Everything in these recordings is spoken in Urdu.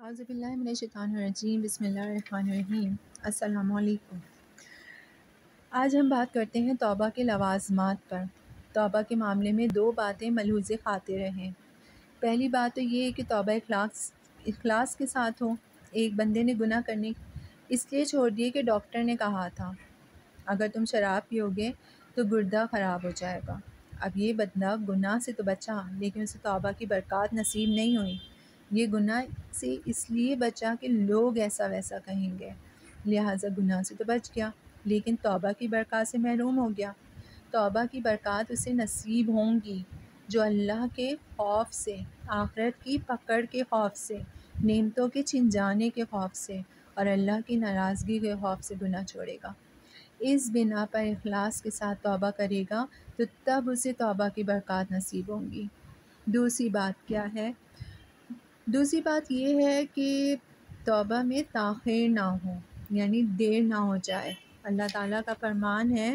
اعوذ باللہ من الشیطان الرجیم، بسم اللہ الرحمن الرحیم۔ السلام علیکم۔ آج ہم بات کرتے ہیں توبہ کے لوازمات پر۔ توبہ کے معاملے میں دو باتیں ملحوظ خاطر رہیں۔ پہلی بات تو یہ ہے کہ توبہ اخلاص کے ساتھ ہو۔ ایک بندے نے گناہ کرنے اس لیے چھوڑ دیے کہ ڈاکٹر نے کہا تھا اگر تم شراب پیو گے تو گردہ خراب ہو جائے گا۔ اب یہ بندہ گناہ سے تو بچا، لیکن اسے توبہ کی برکات نصیب نہیں ہوئی۔ یہ گناہ سے اس لیے بچا کہ لوگ ایسا ویسا کہیں گے، لہٰذا گناہ سے تو بچ گیا، لیکن توبہ کی برکات سے محروم ہو گیا۔ توبہ کی برکات اسے نصیب ہوں گی جو اللہ کے خوف سے، آخرت کی پکڑ کے خوف سے، نعمتوں کے چھن جانے کے خوف سے اور اللہ کی ناراضگی کے خوف سے گناہ چھوڑے گا۔ اس بنا پر اخلاص کے ساتھ توبہ کرے گا تو تب اسے توبہ کی برکات نصیب ہوں گی۔ دوسری بات کیا ہے؟ دوسری بات یہ ہے کہ توبہ میں تاخیر نہ ہو، یعنی دیر نہ ہو جائے۔ اللہ تعالیٰ کا فرمان ہے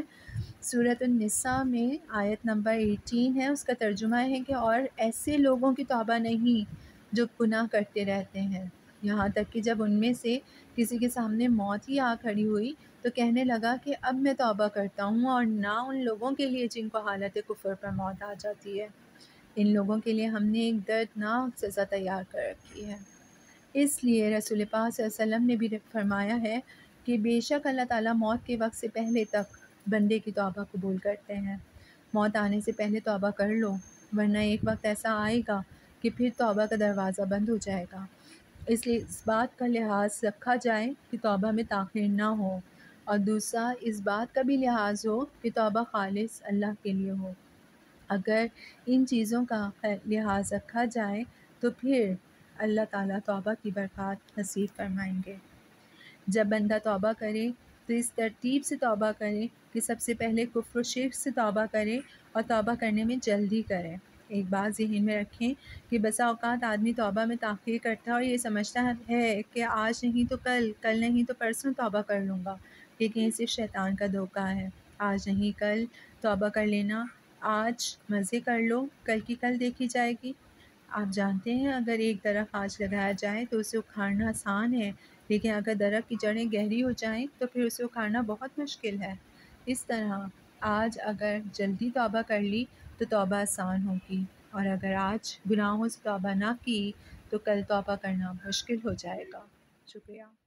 سورۃ النساء میں آیت نمبر 18 ہے، اس کا ترجمہ ہے کہ اور ایسے لوگوں کی توبہ نہیں جو گناہ کرتے رہتے ہیں، یہاں تک کہ جب ان میں سے کسی کے سامنے موت ہی آ کھڑی ہوئی تو کہنے لگا کہ اب میں توبہ کرتا ہوں، اور نہ ان لوگوں کے لیے جن کو حالت کفر پر موت آ جاتی ہے۔ ان لوگوں کے لیے ہم نے ایک دردناک سزا تیار کر رکھی ہے۔ اس لیے رسول پاک صلی اللہ علیہ وسلم نے بھی فرمایا ہے کہ بے شک اللہ تعالیٰ موت کے وقت سے پہلے تک بندے کی توبہ قبول کرتے ہیں۔ موت آنے سے پہلے توبہ کر لو، ورنہ ایک وقت ایسا آئے گا کہ پھر توبہ کا دروازہ بند ہو جائے گا۔ اس لیے اس بات کا لحاظ رکھا جائے کہ توبہ میں تاخیر نہ ہو، اور دوسرا اس بات کا بھی لحاظ ہو کہ توبہ خالص اللہ کے لیے ہو۔ اگر ان چیزوں کا لحاظ رکھا جائے تو پھر اللہ تعالیٰ توبہ کی برکات نصیب فرمائیں گے۔ جب بندہ توبہ کرے تو اس ترتیب سے توبہ کرے کہ سب سے پہلے کفر و شرک سے توبہ کرے، اور توبہ کرنے میں جلدی کرے۔ ایک بات ذہن میں رکھیں کہ بسا اوقات آدمی توبہ میں تاخیر کرتا ہے اور یہ سمجھتا ہے کہ آج نہیں تو کل، کل نہیں تو پرسوں توبہ کر لوں گا، لیکن یہ صرف شیطان کا دھوکہ ہے۔ آج نہیں کل توبہ کر لینا، آج مزے کر لو، کل کی کل دیکھی جائے گی۔ آپ جانتے ہیں اگر ایک درخت آج لگایا جائے تو اسے اکھاڑنا آسان ہے، لیکن اگر درخت کی جڑیں گہری ہو جائیں تو پھر اسے اکھاڑنا بہت مشکل ہے۔ اس طرح آج اگر جلدی توبہ کر لی تو توبہ آسان ہوگی، اور اگر آج گناہوں سے توبہ نہ کی تو کل توبہ کرنا مشکل ہو جائے گا۔ شکریہ۔